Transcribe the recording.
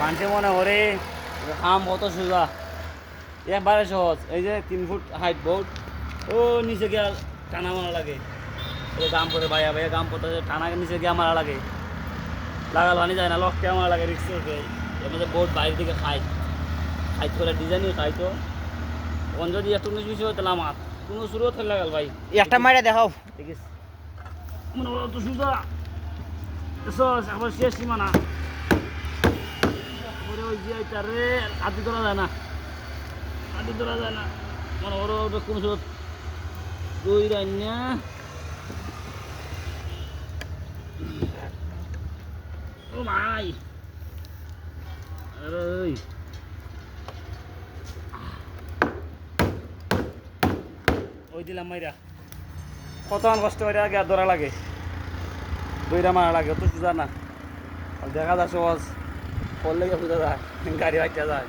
মানুষে মনে করে আম অত সোজা, একবারে সহজ। এই যে 3 ফুট হাইট বোর্ড, ও নিচে গিয়া টানা মারা লাগে। এই গাম পরে বাইয়া বাইয়া গাম পরে টানা নিচে গিয়া মারা লাগে, লাগাল পানি যায় না, লককে আমার লাগে রিক্স হচ্ছে। এর মধ্যে বোর্ড বাইরের দিকে খাই খাইত করে ডিজাইনই খাইতো। তখন যদি একটু উনিশ বিশ হতো আমার কোনো শুরু থেকে লাগাল ভাই। একটা মাইরা দেখাও। ঠিক আছে, মনে করো তো সুজা আবার শেষ সীমানা। ওই যে রে আদি ধরা যায় না, আদি ধরা যায় না। মনে করো ওটা কোন সুরত দুই রান্না। ও ভাই ওই ওই দিলাম মাইরা, কত কষ্ট করে আগে ধরা লাগে, দুইটা মারা লাগে, অত সুজা না। দেখা যায় সহজ, করলে বুঝা যায়, গাড়ি বাচ্চা যায়।